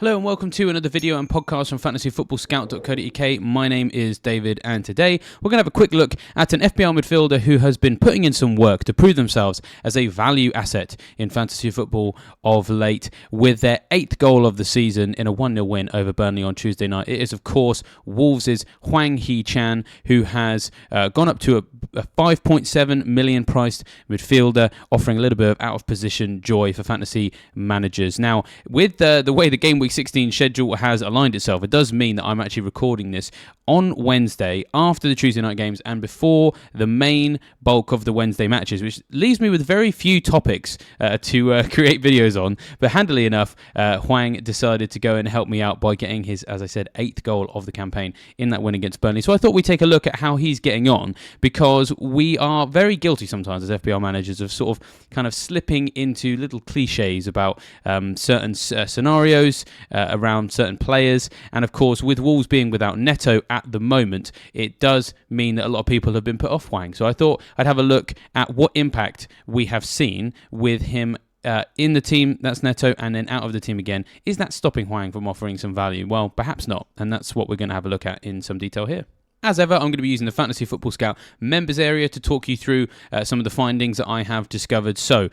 Hello and welcome to another video and podcast from FantasyFootballScout.co.uk. My name is David and today we're going to have a quick look at an FPL midfielder who has been putting in some work to prove themselves as a value asset in fantasy football of late with their 8th goal of the season in a 1-0 win over Burnley on Tuesday night. It is of course Wolves' Hwang Hee-Chan, who has gone up to a 5.7 million priced midfielder, offering a little bit of out of position joy for fantasy managers. Now with the way the Gameweek 16 schedule has aligned itself, it does mean that I'm actually recording this on Wednesday after the Tuesday night games and before the main bulk of the Wednesday matches, which leaves me with very few topics to create videos on. But handily enough, Hwang decided to go and help me out by getting his, as I said, 8th goal of the campaign in that win against Burnley. So I thought we'd take a look at how he's getting on, because we are very guilty sometimes as FPL managers of sort of kind of slipping into little cliches about certain scenarios around certain players. And of course, with Wolves being without Netto at the moment, it does mean that a lot of people have been put off Hwang. So I thought I'd have a look at what impact we have seen with him in the team, that's Netto, and then out of the team again. Is that stopping Hwang from offering some value? Well, perhaps not. And that's what we're going to have a look at in some detail here. As ever, I'm going to be using the Fantasy Football Scout members area to talk you through some of the findings that I have discovered. So,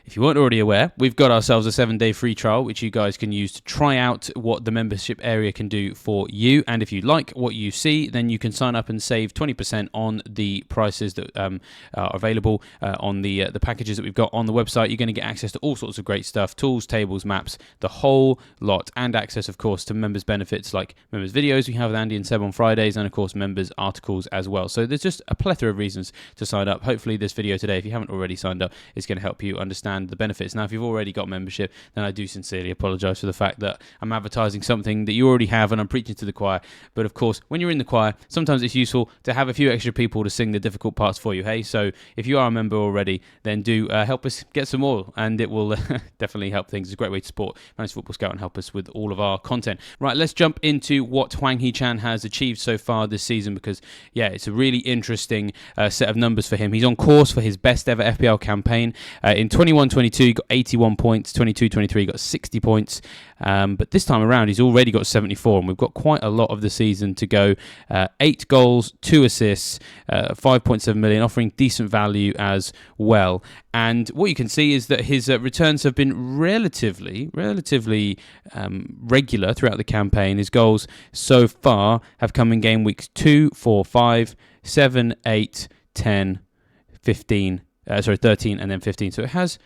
if you weren't already aware, we've got ourselves a 7-day free trial, which you guys can use to try out what the membership area can do for you. And if you like what you see, then you can sign up and save 20% on the prices that are available on the packages that we've got on the website. You're going to get access to all sorts of great stuff, tools, tables, maps, the whole lot, and access, of course, to members' benefits like members' videos we have with Andy and Seb on Fridays, and, of course, members' articles as well. So there's just a plethora of reasons to sign up. Hopefully this video today, if you haven't already signed up, is going to help you understand the benefits. Now, if you've already got membership, then I do sincerely apologise for the fact that I'm advertising something that you already have and I'm preaching to the choir. But of course, when you're in the choir, sometimes it's useful to have a few extra people to sing the difficult parts for you. Hey, so if you are a member already, then do help us get some more, and it will definitely help things. It's a great way to support Fantasy Football Scout and help us with all of our content. Right, let's jump into what Hwang Hee-Chan has achieved so far this season, because yeah, it's a really interesting set of numbers for him. He's on course for his best ever FPL campaign. In 21-22, he got 81 points. 22-23, he got 60 points. But this time around, he's already got 74, and we've got quite a lot of the season to go. 8 goals, 2 assists, 5.7 million, offering decent value as well. And what you can see is that his returns have been relatively regular throughout the campaign. His goals so far have come in game weeks 2, 4, 5, 7, 8, 10, 15. 13 and then 15. So it has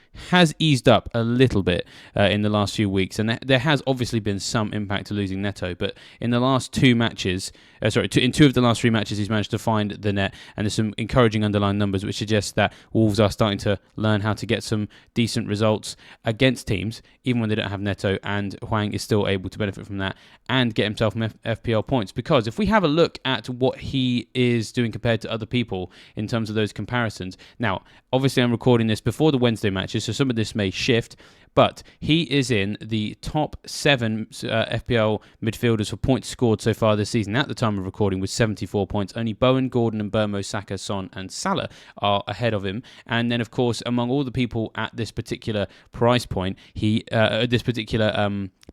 eased up a little bit in the last few weeks, and there has obviously been some impact to losing Netto. But in the last 2 matches, in 2 of the last 3 matches, he's managed to find the net, and there's some encouraging underlying numbers which suggest that Wolves are starting to learn how to get some decent results against teams, even when they don't have Netto. And Hwang is still able to benefit from that and get himself some FPL points. Because if we have a look at what he is doing compared to other people in terms of those comparisons, now, obviously, I'm recording this before the Wednesday matches, so some of this may shift, but he is in the top 7 FPL midfielders for points scored so far this season. At the time of recording, with 74 points. Only Bowen, Gordon, and Burmo, Saka, Son, and Salah are ahead of him. And then, of course, among all the people at this particular price point,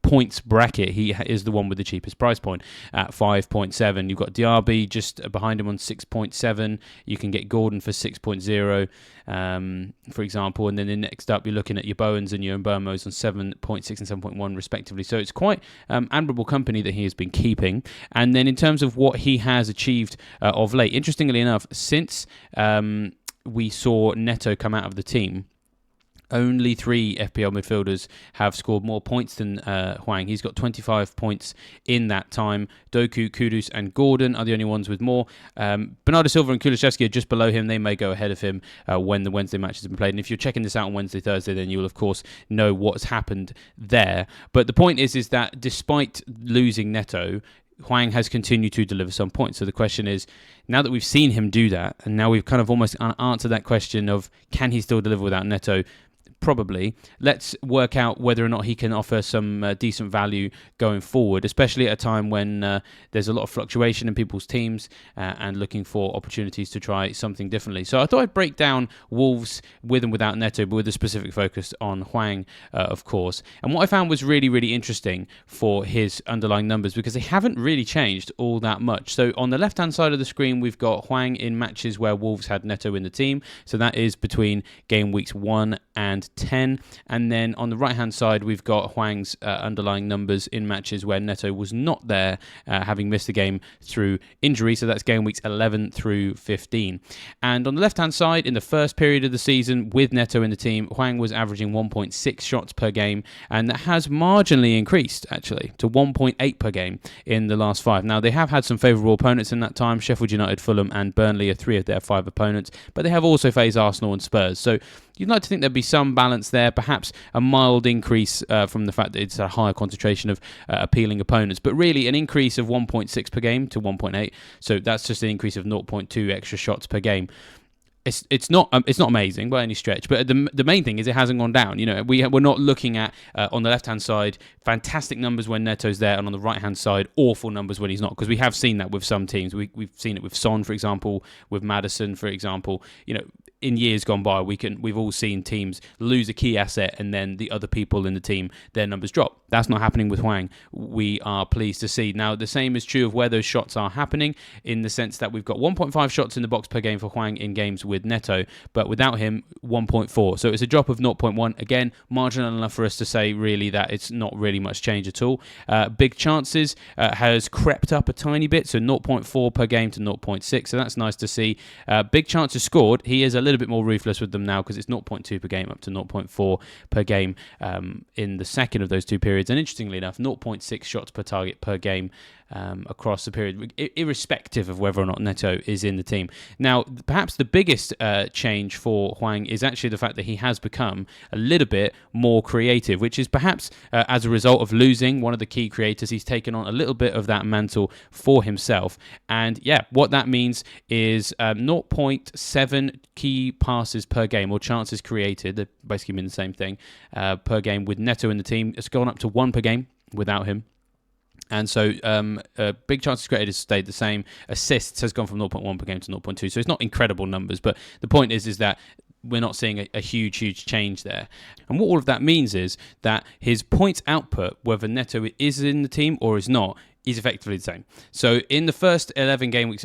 points bracket, he is the one with the cheapest price point at 5.7. You've got Diaby just behind him on 6.7. You can get Gordon for 6.0, for example, and then the next up you're looking at your Bowens and your Mbomos on 7.6 and 7.1 respectively. So it's quite admirable company that he has been keeping. And then in terms of what he has achieved of late, interestingly enough, since we saw Netto come out of the team, only 3 FPL midfielders have scored more points than Hwang. He's got 25 points in that time. Doku, Kudus, and Gordon are the only ones with more. Bernardo Silva and Kulusevski are just below him. They may go ahead of him when the Wednesday matches have been played. And if you're checking this out on Wednesday, Thursday, then you will, of course, know what's happened there. But the point is that despite losing Netto, Hwang has continued to deliver some points. So the question is, now that we've seen him do that, and now we've kind of almost answered that question of can he still deliver without Netto, probably. Let's work out whether or not he can offer some decent value going forward, especially at a time when there's a lot of fluctuation in people's teams and looking for opportunities to try something differently. So I thought I'd break down Wolves with and without Neto, but with a specific focus on Hwang, of course. And what I found was really, really interesting for his underlying numbers, because they haven't really changed all that much. So on the left-hand side of the screen, we've got Hwang in matches where Wolves had Neto in the team. So that is between game weeks 1 and 10. And then on the right-hand side, we've got Hwang's underlying numbers in matches where Neto was not there, having missed the game through injury. So that's game weeks 11 through 15. And on the left-hand side, in the first period of the season with Neto in the team, Hwang was averaging 1.6 shots per game, and that has marginally increased, actually, to 1.8 per game in the last 5. Now, they have had some favourable opponents in that time. Sheffield United, Fulham and Burnley are 3 of their 5 opponents, but they have also faced Arsenal and Spurs. So you'd like to think there'd be some balance there, perhaps a mild increase from the fact that it's a higher concentration of appealing opponents, but really an increase of 1.6 per game to 1.8. So that's just an increase of 0.2 extra shots per game. It's not amazing by any stretch, but the main thing is it hasn't gone down. You know, we're not looking at on the left hand side fantastic numbers when Neto's there, and on the right hand side awful numbers when he's not, because we have seen that with some teams. We've seen it with Son, for example, with Maddison, for example. You know, in years gone by, we've all seen teams lose a key asset and then the other people in the team, their numbers drop. That's not happening with Hwang. We are pleased to see. Now, the same is true of where those shots are happening, in the sense that we've got 1.5 shots in the box per game for Hwang in games with Neto, but without him, 1.4. So it's a drop of 0.1. Again, marginal enough for us to say really that it's not really much change at all. Big chances has crept up a tiny bit, so 0.4 per game to 0.6. So that's nice to see. Big chances scored. He is a little bit more ruthless with them now, because it's 0.2 per game up to 0.4 per game in the second of those 2 periods. And interestingly enough, 0.6 shots per target per game across the period, irrespective of whether or not Neto is in the team. Now, perhaps the biggest change for Hwang is actually the fact that he has become a little bit more creative, which is perhaps as a result of losing one of the key creators. He's taken on a little bit of that mantle for himself. And yeah, what that means is 0.7 key passes per game, or chances created, they basically mean the same thing, per game with Neto in the team. It's gone up to 1 per game without him. And so big chances created has stayed the same. Assists has gone from 0.1 per game to 0.2. So it's not incredible numbers, but the point is that we're not seeing a huge change there. And what all of that means is that his points output, whether Neto is in the team or is not, is effectively the same. So in the first 10 game weeks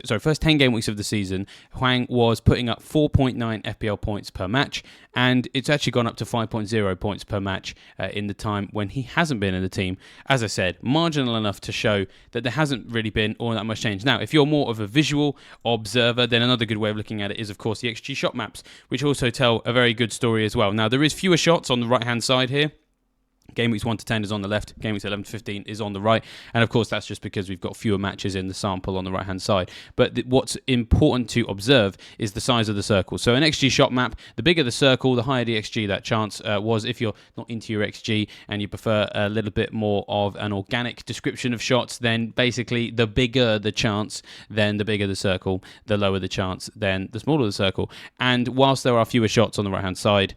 of the season, Hwang was putting up 4.9 FPL points per match, and it's actually gone up to 5.0 points per match in the time when he hasn't been in the team. As I said, marginal enough to show that there hasn't really been all that much change. Now, if you're more of a visual observer, then another good way of looking at it is, of course, the XG shot maps, which also tell a very good story as well. Now, there is fewer shots on the right-hand side here. Game weeks 1 to 10 is on the left, game weeks 11 to 15 is on the right, and of course that's just because we've got fewer matches in the sample on the right hand side. But what's important to observe is the size of the circle. So an XG shot map, the bigger the circle, the higher the XG that chance was. If you're not into your XG and you prefer a little bit more of an organic description of shots, then basically the bigger the chance, then the bigger the circle, the lower the chance, then the smaller the circle. And whilst there are fewer shots on the right hand side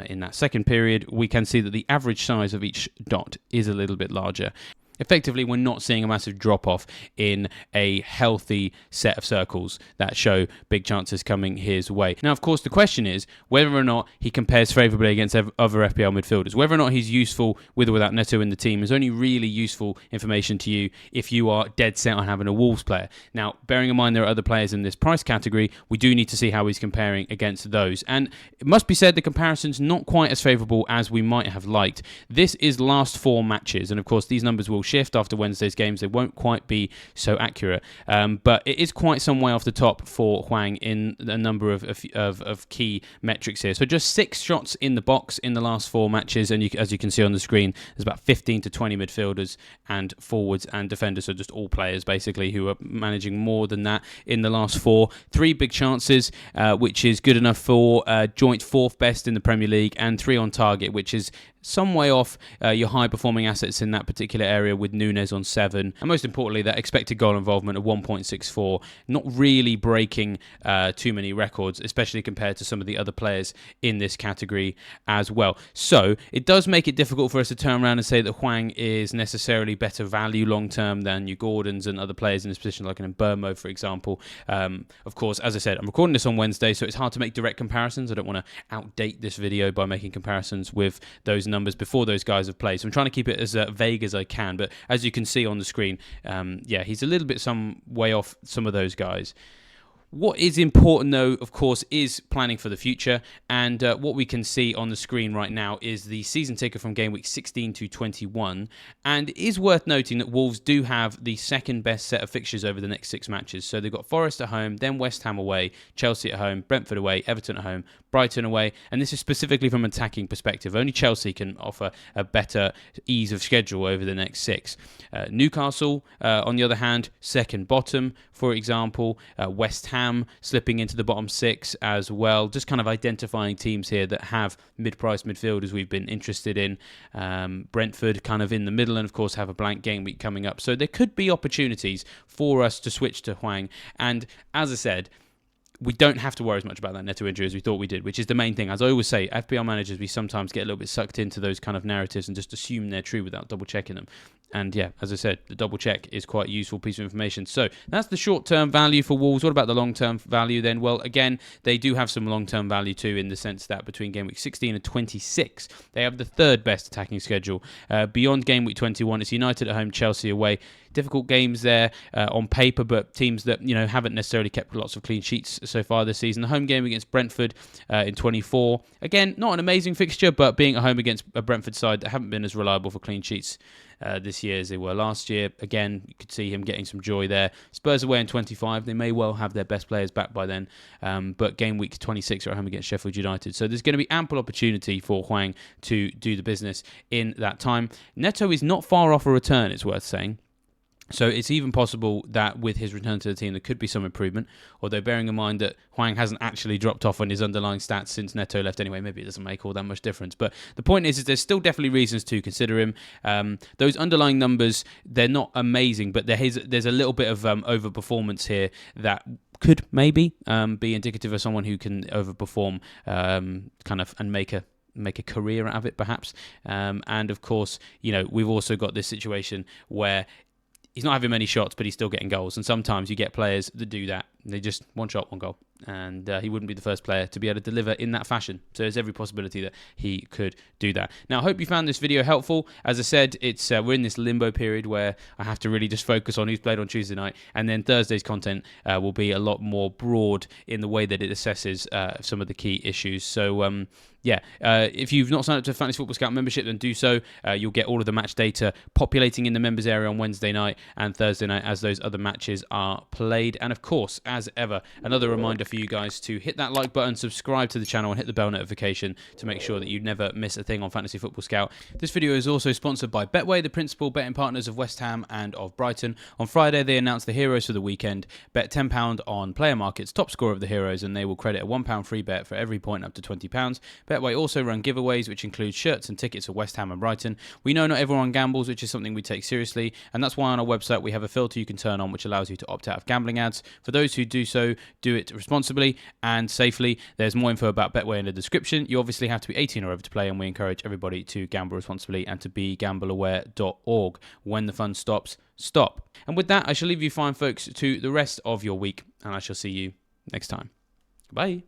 in that second period, we can see that the average size of each dot is a little bit larger. Effectively, we're not seeing a massive drop-off in a healthy set of circles that show big chances coming his way. Now, of course, the question is whether or not he compares favourably against other FPL midfielders. Whether or not he's useful with or without Neto in the team is only really useful information to you if you are dead set on having a Wolves player. Now, bearing in mind there are other players in this price category, we do need to see how he's comparing against those. And it must be said the comparison's not quite as favourable as we might have liked. This is last 4 matches, and of course these numbers will shift after Wednesday's games. They won't quite be so accurate, but it is quite some way off the top for Hwang in a number of key metrics here. So just 6 shots in the box in the last 4 matches, and as you can see on the screen, there's about 15 to 20 midfielders and forwards and defenders, so just all players basically who are managing more than that in the last 4. 3 big chances, which is good enough for joint 4th best in the Premier League, and 3 on target, which is some way off your high-performing assets in that particular area with Núñez on 7. And most importantly, that expected goal involvement of 1.64, not really breaking too many records, especially compared to some of the other players in this category as well. So it does make it difficult for us to turn around and say that Hwang is necessarily better value long-term than your Gordons and other players in this position, like an Mbeumo, for example. Of course, as I said, I'm recording this on Wednesday, so it's hard to make direct comparisons. I don't want to outdate this video by making comparisons with those numbers before those guys have played. So I'm trying to keep it as vague as I can. But as you can see on the screen, yeah, he's a little bit some way off some of those guys. What is important, though, of course, is planning for the future. And what we can see on the screen right now is the season ticker from game week 16 to 21. And it is worth noting that Wolves do have the second best set of fixtures over the next 6 matches. So they've got Forest at home, then West Ham away, Chelsea at home, Brentford away, Everton at home, Brighton away. And this is specifically from an attacking perspective. Only Chelsea can offer a better ease of schedule over the next 6. Newcastle, on the other hand, second bottom, for example. West Ham slipping into the bottom 6 as well. Just kind of identifying teams here that have mid-priced midfielders we've been interested in. Brentford kind of in the middle, and of course have a blank game week coming up. So there could be opportunities for us to switch to Hwang. And as I said, we don't have to worry as much about that Netto injury as we thought we did, which is the main thing. As I always say, FPL managers, we sometimes get a little bit sucked into those kind of narratives and just assume they're true without double-checking them. And yeah, as I said, the double check is quite a useful piece of information. So that's the short-term value for Wolves. What about the long-term value then? Well, again, they do have some long-term value too, in the sense that between game week 16 and 26, they have the third best attacking schedule. Beyond game week 21, it's United at home, Chelsea away. Difficult games there on paper, but teams that haven't necessarily kept lots of clean sheets so far this season. The home game against Brentford in 24. Again, not an amazing fixture, but being at home against a Brentford side that haven't been as reliable for clean sheets this year as they were last year. Again, you could see him getting some joy there. Spurs away in 25. They may well have their best players back by then, but game week 26 are at home against Sheffield United. So there's going to be ample opportunity for Hwang to do the business in that time. Netto is not far off a return, it's worth saying. So it's even possible that with his return to the team, there could be some improvement. Although bearing in mind that Hwang hasn't actually dropped off on his underlying stats since Netto left anyway, maybe it doesn't make all that much difference. But the point is there's still definitely reasons to consider him. Those underlying numbers, they're not amazing, but there's a little bit of overperformance here that could maybe be indicative of someone who can overperform and make a career out of it, perhaps. And of course, we've also got this situation where he's not having many shots, but he's still getting goals. And sometimes you get players that do that. They just one shot, one goal. And he wouldn't be the first player to be able to deliver in that fashion. So there's every possibility that he could do that. Now, I hope you found this video helpful. As I said, it's we're in this limbo period where I have to really just focus on who's played on Tuesday night. And then Thursday's content will be a lot more broad in the way that it assesses some of the key issues. So, if you've not signed up to Fantasy Football Scout membership, then do so. You'll get all of the match data populating in the members area on Wednesday night and Thursday night as those other matches are played. And of course, as ever, another reminder for you guys to hit that like button, subscribe to the channel, and hit the bell notification to make sure that you never miss a thing on Fantasy Football Scout. This video is also sponsored by Betway, the principal betting partners of West Ham and of Brighton. On Friday, they announced the heroes for the weekend. Bet £10 on Player Market's top score of the heroes, and they will credit a £1 free bet for every point up to £20. Betway also run giveaways, which include shirts and tickets for West Ham and Brighton. We know not everyone gambles, which is something we take seriously, and that's why on our website we have a filter you can turn on which allows you to opt out of gambling ads. For those who do so, do it responsibly and safely. There's more info about Betway in the description. You obviously have to be 18 or over to play, and we encourage everybody to gamble responsibly and to be gambleaware.org. When the fun stops, stop. And with that, I shall leave you fine, folks, to the rest of your week, and I shall see you next time. Bye.